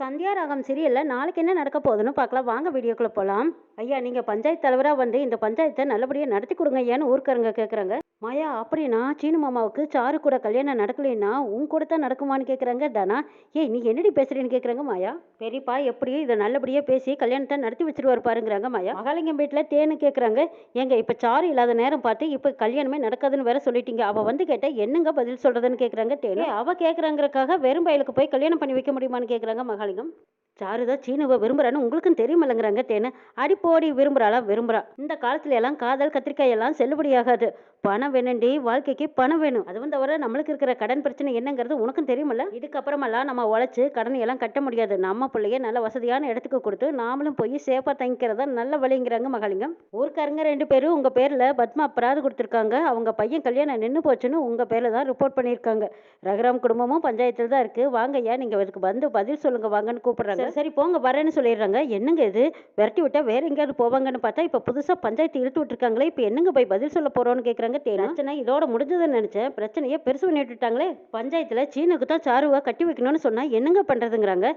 சந்தியா ராகம் சீரியல்ல நாளைக்கு என்ன நடக்க போகுதுன்னு பார்க்கலாம். வாங்க வீடியோக்குள்ள போலாம். ஐயா, நீங்க பஞ்சாயத்து தலைவரா வந்து இந்த பஞ்சாயத்தை நல்லபடியா நடத்தி கொடுங்க ஐயான்னு ஊர்க்காரங்க கேக்குறாங்க. மாயா, அப்படின்னா சீனு மாமாவுக்கு சாரு கூட கல்யாணம் நடக்கலைன்னா உன் கூட தான் நடக்குமான்னு கேக்குறாங்க தனா. ஏய், நீ என்னடி பேசுறேன்னு கேக்குறாங்க மாயா. பெரியப்பா எப்படியும் இதை நல்லபடியா பேசி கல்யாணத்தை நடத்தி வச்சிருவாரு பாருங்கிறாங்க மாயா. மகாலிங்கம் வீட்டுல தேனு கேக்குறாங்க. ஏங்க, இப்ப சாரு இல்லாத நேரம் பார்த்து இப்ப கல்யாணமே நடக்காதுன்னு வேற சொல்லிட்டீங்க. அவ வந்து கேட்ட என்னங்க பதில் சொல்றதுன்னு கேக்குறாங்க தேனு. அவ கேக்குறாங்கறக்காக வெறும் பயலுக்கு போய் கல்யாணம் பண்ணி வைக்க முடியுமான்னு கேக்குறாங்க மகாலிங்கம். சாருதா சீனுவை விரும்புறான்னு உங்களுக்கும் தெரியுமில்லங்கிறாங்க தேனு. அடிப்போடி விரும்புறாளா? விரும்புறா. இந்த காலத்துல எல்லாம் காதல் கத்திரிக்காய் எல்லாம் செல்லுபடியாகாது. பணம் வேணுண்டி, வாழ்க்கைக்கு பணம் வேணும். அதுவும் தவிர நம்மளுக்கு இருக்கிற கடன் பிரச்சனை என்னங்கிறது உனக்கும் தெரியுமில்ல. இதுக்கப்புறமெல்லாம் நம்ம உழைச்சு கடன் எல்லாம் கட்ட முடியாது. நம்ம பிள்ளைய நல்ல வசதியான இடத்துக்கு கொடுத்து நாமளும் போய் சேஃபா தங்கிக்கிறதா நல்ல வழிங்கிறாங்க மகாலிங்கம். ஊருக்காரங்க 2 பேரும் உங்க பேர்ல பத்மா அபராது கொடுத்துருக்காங்க. அவங்க பையன் கல்யாணம் நின்று போச்சுன்னு உங்க பேர்ல தான் ரிப்போர்ட் பண்ணியிருக்காங்க. ரகுராம் குடும்பமும் பஞ்சாயத்துல தான் இருக்கு. வாங்க ஐயா, நீங்க அதுக்கு வந்து பதில் சொல்லுங்க வாங்கன்னு கூப்பிடுறாங்க. சரி போங்க வரேன்னு சொல்லிடுறாங்க. என்னங்க இது, விரட்டி விட்டா வேற எங்கேயாவது போவாங்கன்னு பார்த்தா இப்ப புதுசா பஞ்சாயத்து இழுத்து விட்டுருக்காங்களே. இப்ப என்னங்க போய் பதில் சொல்ல போறோம்னு கேக்குறாங்க தேனு. பிரச்சனை இதோட முடிஞ்சதுன்னு நினைச்சேன், பிரச்சனையே பெருசு பண்ணி விட்டுட்டாங்களே. பஞ்சாயத்துல சீனுக்கு தான் சாருவா கட்டி வைக்கணும்னு சொன்னா என்னங்க பண்றதுங்கிறாங்க.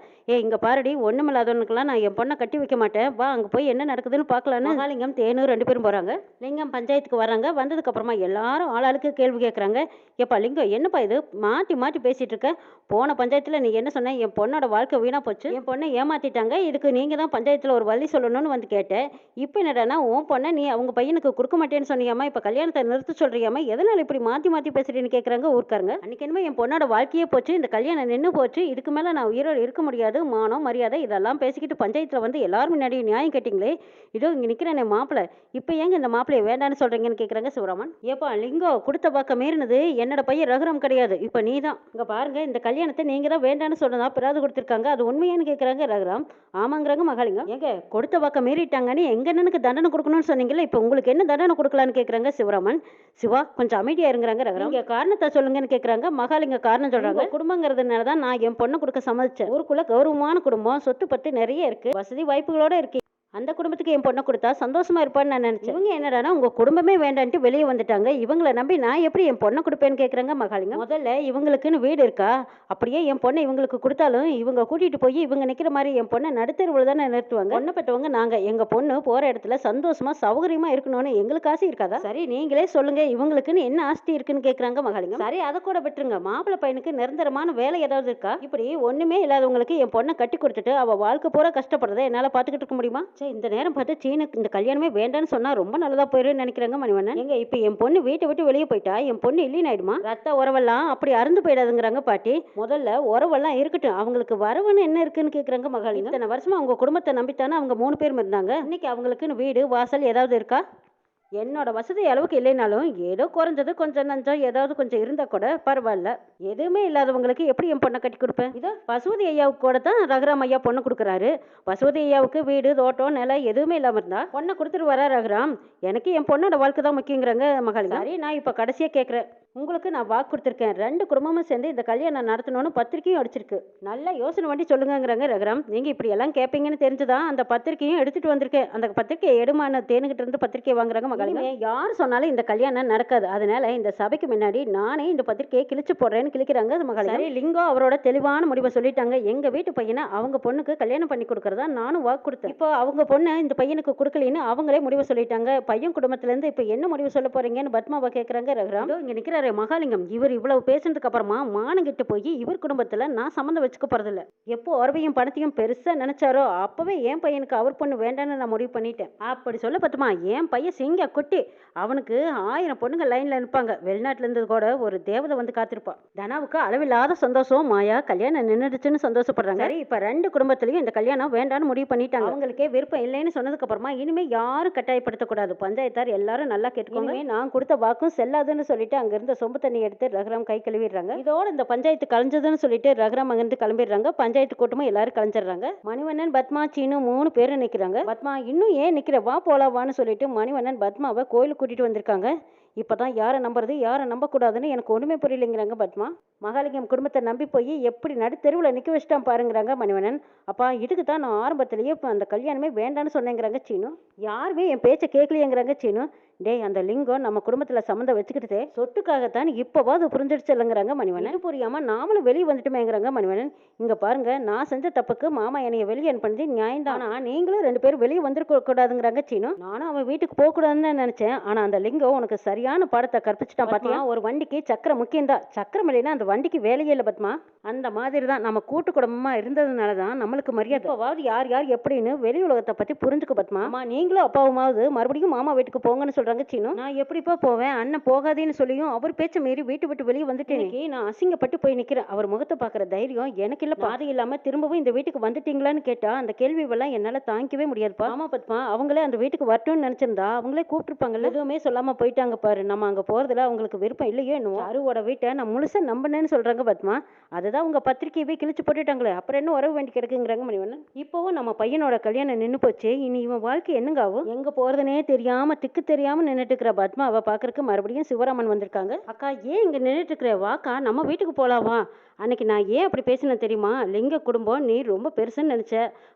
இங்க பாருடி, ஒண்ணுமில்லாதவனுக்கெல்லாம் நான் என் பொண்ணை கட்டி வைக்க மாட்டேன். வா அங்க போய் என்ன நடக்குதுன்னு பாக்கலான்னு மகாலிங்கம் தேனு 2 பேரும் போறாங்க. லிங்கம் பஞ்சாயத்துக்கு வராங்க. வந்ததுக்கு அப்புறமா எல்லாரும் ஆளாளுக்கு கேள்வி கேட்கறாங்க. ஏப்பா லிங்கம், என்னப்பா இது மாத்தி மாத்தி பேசிட்டு இருக்க? போன பஞ்சாயத்துல நீ என்ன சொன்ன? என் பொண்ணோட வாழ்க்கை வீணா போச்சு, என் பொண்ணை ஏமாத்திட்டாங்க, இதுக்கு நீங்க தான் பஞ்சாயத்துல ஒரு வழி சொல்லணும்னு வந்து கேட்டேன். இப்போ என்னடானா உன் பொண்ணை நீ அவங்க பையனுக்கு கொடுக்க மாட்டேன்னு சொன்னியாமா, இப்ப கல்யாணத்தை நிறுத்த சொல்றியாமா, எதனால இப்படி மாத்தி மாத்தி பேசுறேன்னு கேக்குறாங்க ஊர்க்காரங்க. அன்னைக்கு என்னமோ என் பொண்ணோட வாழ்க்கையே போச்சு, இந்த கல்யாணம் நின்று போச்சு, இதுக்கு மேல நான் உயிரோடு இருக்க முடியாது, மானம் மரியாதை இதெல்லாம் பேசிக்கிட்டு பஞ்சாயத்துல வந்து எல்லாரும் முன்னாடி நியாயம் கேட்டீங்களே. இதோ இங்க நிக்கிறேன் மாப்பிள்ளை, இப்போ ஏங்க இந்த மாப்பிள்ளைய வேண்டான்னு சொல்றீங்கன்னு கேக்குறாங்க சிவராமன். ஏப்பா லிங்கோ, கொடுத்த பக்கம் மீறினது என்னோட பையன் ரகுராம் கிடையாது, இப்போ நீ தான். இங்க பாருங்க, இந்த கல்யாணத்தை நீங்க தான் வேண்டான்னு சொன்னதா பிராது கொடுத்துருக்காங்க, அது உண்மையான்னு கேக்குறாங்க ரகுராம். ஆமாங்கிறாங்க மகாலிங்கம். ஏங்க, கொடுத்த பக்கம் மீறிட்டாங்கன்னு எங்க அண்ணனுக்கு தண்டனை கொடுக்கணும்னு சொன்னீங்கல்ல, இப்போ உங்களுக்கு என்ன தண்டனை கொடுக்கலான்னு கேக்குறாங்க சிவராமன். சிவா கொஞ்சம் அமைதியா இருங்கிறாங்க ரகுராம். நீங்க காரணத்தை சொல்லுங்கன்னு கேக்குறாங்க மகாலிங்க. காரணம் சொல்றாங்க, குடும்பங்கிறதுனால தான் நான் என் பொண்ணை கொடுக்க சம்மதிச்சேன். ஊருக்குள்ள கௌரவமான குடும்பம், சொத்து பத்து நிறைய இருக்கு, வசதி வாய்ப்புகளோட இருக்கு, அந்த குடும்பத்துக்கு என் பொண்ணை கொடுத்தா சந்தோஷமா இருப்பான்னு நான் நினைச்சேன். இவங்க என்னடானா உங்க குடும்பமே வேண்டான்ட்டு வெளியே வந்துட்டாங்க, இவங்களை நம்பி நான் எப்படி என் பொண்ணை கொடுப்பேன்னு கேக்குறாங்க மகாலிங்கம். முதல்ல இவங்களுக்குன்னு வீடு இருக்கா? அப்படியே என் பொண்ணை இவங்களுக்கு கொடுத்தாலும் இவங்க கூட்டிட்டு போய் இவங்க நிக்கிற மாதிரி என் பொண்ணை நடுத்தருவில் தானே நிறுத்துவாங்க. பொண்ணை பெற்றவங்க நாங்க, எங்க பொண்ணு போற இடத்துல சந்தோஷமா சௌகரியமா இருக்கணும்னு எங்களுக்கு ஆசை இருக்காதா? சரி நீங்களே சொல்லுங்க, இவங்களுக்குன்னு என்ன ஆஸ்தி இருக்குன்னு கேக்குறாங்க மகாலிங்கம். சரி அதை கூட விட்டுருங்க, மாப்பிள்ளை பையனுக்கு நிரந்தரமான வேலை ஏதாவது இருக்கா? இப்படி ஒண்ணுமே இல்லாதவங்களுக்கு என் பொண்ணை கட்டி கொடுத்துட்டு அவ வாழ்க்கை பூரா கஷ்டப்படுறதை என்னால பாத்துக்கிட்டு இருக்க முடியுமா? இந்த நேரம் பார்த்து சீனுக்கு இந்த கல்யாணமே வேண்டான்னு சொன்னா ரொம்ப நல்லதா போயிடும் நினைக்கிறாங்க மணிவண்ணன். எங்க இப்ப என் பொண்ணு வீட்டை விட்டு வெளியே போயிட்டா என் பொண்ணு இல்லைன்னு ஆயிடுமா? ரத்த உறவெல்லாம் அப்படி அருந்து போயிடாதுங்கிறாங்க பாட்டி. முதல்ல உறவெல்லாம் இருக்கட்டும், அவங்களுக்கு வரவுன்னு என்ன இருக்குன்னு கேக்குறாங்க மகாலிங்கம். இத்தனை வருஷமா அவங்க குடும்பத்தை நம்பித்தானே அவங்க 3 பேரும் இருந்தாங்க. இன்னைக்கு அவங்களுக்குன்னு வீடு வாசல் ஏதாவது இருக்கா? என்னோட வசதி அளவுக்கு இல்லைனாலும் ஏதோ குறைஞ்சது கொஞ்சம் நஞ்சம் ஏதாவது கொஞ்சம் இருந்தா கூட பரவாயில்ல. எதுவுமே இல்லாதவங்களுக்கு எப்படி என் பொண்ணை கட்டி கொடுப்பேன்? இதோ பசுபதி ஐயாவுக்கு கூட தான் ரகுராம் ஐயா பொண்ணு கொடுக்குறாரு. பசுபதி ஐயாவுக்கு வீடு தோட்டம் நிலம் எதுவுமே இல்லாம இருந்தா பொண்ணை கொடுத்துட்டு வரா ரகுராம். எனக்கு என் பொண்ணோட வாழ்க்கை தான் முக்கியங்கிறாங்க மகாலிங்கம். சரி, நான் இப்ப கடைசியா கேட்கிறேன், உங்களுக்கு நான் வாக்கு கொடுத்துருக்கேன், 2 குடும்பமும் சேர்ந்து இந்த கல்யாணம் நடத்தணும்னு பத்திரிக்கையும் அடிச்சிருக்கு, நல்லா யோசனை பண்ணி சொல்லுங்கிறாங்க ரகுராம். நீங்க இப்படி எல்லாம் கேட்பீங்கன்னு தெரிஞ்சுதான் அந்த பத்திரிக்கையும் எடுத்துட்டு வந்திருக்கேன். அந்த பத்திரிக்கை எடுமான தேனுகிட்ட இருந்து பத்திரிக்கை வாங்குறாங்க மகாலிங்கம். யார் சொன்னாலும் இந்த கல்யாணம் நடக்காது, அதனால இந்த சபைக்கு முன்னாடி நானே இந்த பத்திரிக்கையை கிழிச்சு போடுறேன்னு கிழிக்கிறாங்க மகாலிங்கம். சரி, லிங்கம் அவரோட தெளிவான முடிவை சொல்லிட்டாங்க. எங்க வீட்டு பையனை அவங்க பொண்ணுக்கு கல்யாணம் பண்ணி கொடுக்கறதா நானும் வாக்கு கொடுத்தேன். இப்போ அவங்க பொண்ணு இந்த பையனுக்கு கொடுக்கலின்னு அவங்களே முடிவு சொல்லிட்டாங்க. பையன் குடும்பத்துல இருந்து இப்ப என்ன முடிவு சொல்ல போறீங்கன்னு பத்மாவை கேட்கறாங்க ரகுராம். இங்க நிக்கிறாரு மகாலிங்கம். இவர் இவ்வளவு பேசுனதுக்கு அப்புறமா மானங்கிட்டு போய் இவர் குடும்பத்துல நான் சம்மந்தம் வச்சுக்க போறதில்ல. எப்போ உறவையும் பணத்தையும் பெருசா நினைச்சாரோ அப்பவே என் பையனுக்கு அவர் பொண்ணு வேண்டான்னு நான் முடிவு பண்ணிட்டேன். அப்படி சொல்ல பத்துமா, என் பையன் சிங்க குட்டி, அவனுக்கு 1000 பொண்ணுங்க லைன்ல நிற்பாங்க. வெளிநாட்டுல இருந்து கூட ஒரு தேவதை வந்து காத்திருப்பா. தனாவுக்கு அளவில்லாத சந்தோஷம். மாயா கல்யாணம் நின்றுடுச்சுன்னு சந்தோஷப்படுறாங்க. சரி, இப்ப 2 குடும்பத்திலயும் இந்த கல்யாணம் வேண்டான்னு முடிவு பண்ணிட்டாங்க. அவங்களுக்கே விருப்பம் இல்லைன்னு சொன்னதுக்கு அப்புறமா இனிமே யாரும் கட்டாயப்படுத்தக்கூடாது. பஞ்சாயத்தார் எல்லாரும் நல்லா கேட்டுக்கோங்க, நான் கொடுத்த வாக்கும் செல்லாதுன்னு சொல்லிட்டு அங்க இருந்த சொம்பு தண்ணி எடுத்து ரகுராம் கை கழுவிடுறாங்க. இதோட இந்த பஞ்சாயத்து கலைஞ்சதுன்னு சொல்லிட்டு ரகுராம் அங்கிருந்து கிளம்பிடுறாங்க. பஞ்சாயத்து கூட்டமும் எல்லாரும் கலைஞ்சிடுறாங்க. மணிவண்ணன் பத்மா சீனு 3 பேரும் நிக்கிறாங்க. பத்மா இன்னும் ஏன் நிக்கிற, வா போலாவான்னு சொல்லிட்டு மணிவண்ணன் பத்மாவை கோயிலுக்கு கூட்டிட்டு வந்திருக்காங்க. இப்பதான் யாரை நம்புறது யாரை நம்பக்கூடாதுன்னு எனக்கு ஒண்ணுமே புரியலைங்கிறாங்க பத்மா. மகாலிங்கம் குடும்பத்தை நம்பி போய் எப்படி நடுத்தெருவில் நிக்க வச்சுட்டான் பாருங்கிறாங்க மணிவண்ணன். அப்பா, இதுக்கு தான் நான் ஆரம்பத்திலேயே இப்போ அந்த கல்யாணமே வேண்டான்னு சொன்னேங்கிறாங்க சீனு. யாருமே என் பேச்சை கேட்கலையேங்கிறாங்க சீனு. டேய் அந்த லிங்கம் நம்ம குடும்பத்துல சம்மந்தம் வச்சுக்கிட்டதே சொத்துக்காகத்தான் இப்போவாது புரிஞ்சிடுச்சு இல்லைங்கிறாங்க மணிவண்ணன். இது புரியாம நாமளும் வெளியே வந்துட்டுமேங்கிறாங்க மணிவண்ணன். இங்க பாருங்க, நான் செஞ்ச தப்புக்கு மாமா என்னைய வெளியே அனுப்பினது நியாயம் தான். ஆனா நீங்களும் 2 பேரும் வெளியே வந்துருக்க கூடாதுங்கிறாங்க சீனு. நானும் அவன் வீட்டுக்கு போக கூடாதுன்னு தான் நினைச்சேன். ஆனா அந்த லிங்கம் உனக்கு சரியான பாடத்தை கற்பிச்சுட்டான் பாத்தியா. ஒரு வண்டிக்கு சக்கரம் முக்கியம் தான், சக்கரம் இல்லைன்னா அந்த வண்டிக்கு வேலையே இல்லை பத்மா. அந்த மாதிரி தான் நம்ம கூட்டு குடும்பமா இருந்ததுனால தான் நம்மளுக்கு மரியாதை. இப்போவாவது யார் யார் எப்படின்னு வெளி உலகத்தை பத்தி புரிஞ்சுக்க பத்மா. அம்மா நீங்களும் அப்பாவுமாவது மறுபடியும் மாமா வீட்டுக்கு போங்கன்னு சொல்றாங்க சீனு. நான் எப்படிப்பா போவேன், அண்ணன் போகாதேன்னு சொல்லியும் அவர் பேச்ச மீறி வீட்டு விட்டு வெளியே வந்துட்டேன். இன்னைக்கு நான் அசிங்கப்பட்டு போய் நிக்கிறேன். அவர் முகத்தை பாக்குற தைரியம் எனக்கு இல்லப்பா. அது இல்லாம திரும்பவும் இந்த வீட்டுக்கு வந்துட்டீங்களான்னு கேட்டா அந்த கேள்வியெல்லாம் என்னால தாங்கிக்கவே முடியாதுப்பா. ஆமா பத்மா, அவங்களே அந்த வீட்டுக்கு வரட்டும்னு நினைச்சிருந்தா அவங்களே கூப்பிட்டுருப்பாங்கல்ல. எதுவுமே சொல்லாம போயிட்டாங்க பாரு. நம்ம அங்க போறதுல அவங்களுக்கு விருப்பம் இல்லையோ என்னவோ. அருவோட வீட்டை நான் முழுசா நம்பினேன்னு சொல்றாங்க பத்மா. அதுதான் உங்க பத்திரிக்கையவே கிழிச்சு போட்டுட்டாங்களே, அப்புறம் என்ன உறவு வேண்டி கிடக்குங்கிறாங்க மணிவண்ணன். இப்போவும் நம்ம பையனோட கல்யாணம் நின்று போச்சு. இனி இவன் வாழ்க்கை என்னங்க ஆகும்? எங்க போறதுனே தெரியாம திக்கு தெரியாம நின்னுட்டு இருக்கிற பத்மாவை பாக்குறதுக்கு மறுபடியும் சிவராமன் வந்திருக்காங்க. அக்கா ஏன் இங்க நின்றுட்டு இருக்கிற, வாக்கா நம்ம வீட்டுக்கு போலாமா. அன்னைக்கு நான் ஏன் அப்படி பேசினேன் தெரியுமா? லிங்க குடும்பம் நீ ரொம்ப பெருசுன்னு நினைச்ச,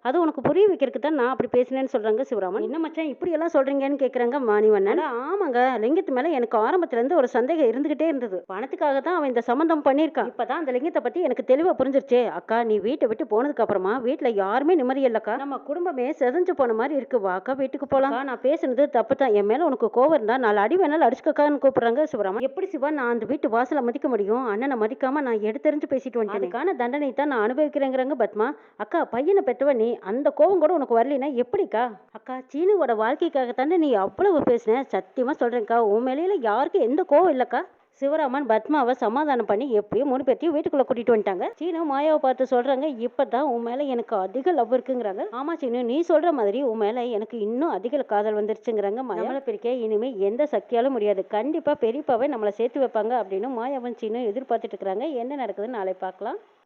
அது உனக்கு புரிய வைக்கிறதுக்கு தான் நான் அப்படி பேசினேன்னு சொல்றாங்க சிவராமன். என்ன மச்சான் இப்படி எல்லாம் சொல்றீங்கன்னு கேக்குறாங்க மணிவண்ணன். ஆமாங்க, லிங்கத்து மேல எனக்கு ஆரம்பத்துல இருந்து ஒரு சந்தேகம் இருந்துகிட்டே இருந்தது. பணத்துக்காக தான் அவன் இந்த சம்பந்தம் பண்ணியிருக்கான். இப்பதான் அந்த லிங்கத்தை பத்தி எனக்கு தெளிவா புரிஞ்சிருச்சு. அக்கா நீ வீட்டை விட்டு போனதுக்கு அப்புறமா வீட்டுல யாருமே நிம்மதி இல்லக்கா. நம்ம குடும்பமே செதஞ்சு போன மாதிரி இருக்கு. வாக்கா வீட்டுக்கு போலாம். நான் பேசுனது தப்பு தான். என் மேல உனக்கு கோவம் இருந்தா 4 அடி வேணாலும் அடிச்சுக்கக்கான்னு கூப்பிடுறாங்க சிவராமன். எப்படி சிவா நான் அந்த வீட்டு வாசலை மதிக்க முடியும்? அண்ணனை மதிக்காம நான் எடுத்தெறிஞ்சு பேசிட்டு வந்துட்டேன். அதுக்கான தண்டனை தான் நான் அனுபவிக்கிறேங்கிறாங்க பத்மா. அக்கா பையனை பெற்றவ நீ, அந்த கோவம் கூட உனக்கு வரலைன்னா எப்படிக்கா? அக்கா சீனுவோட வாழ்க்கைக்காக தானே நீ அவ்வளவு பேசுன. சத்தியமா சொல்றேன்க்கா, உன் மேலையில யாருக்கும் எந்த கோவம் இல்லக்கா. சிவராமன் பத்மாவை சமாதானம் பண்ணி எப்படியும் 3 பேர்த்தையும் வீட்டுக்குள்ள கூட்டிட்டு வந்துட்டாங்க. சீனு மாயாவை பார்த்து சொல்றாங்க, இப்பதான் உன் மேல எனக்கு அதிக லவ் இருக்குங்கிறாங்க. ஆமா சீனு, நீ சொல்ற மாதிரி உன் மேல எனக்கு இன்னும் அதிக காதல் வந்துருச்சுங்கிறாங்க மாயா. நம்மளை பிரிக்க இனிமே எந்த சக்தியாலும் முடியாது. கண்டிப்பா பெரியப்பாவே நம்மளை சேர்த்து வைப்பாங்க அப்படின்னு மாயாவன் சீனு எதிர்பார்த்துட்டு இருக்கிறாங்க. என்ன நடக்குதுன்னு நாளை பார்க்கலாம்.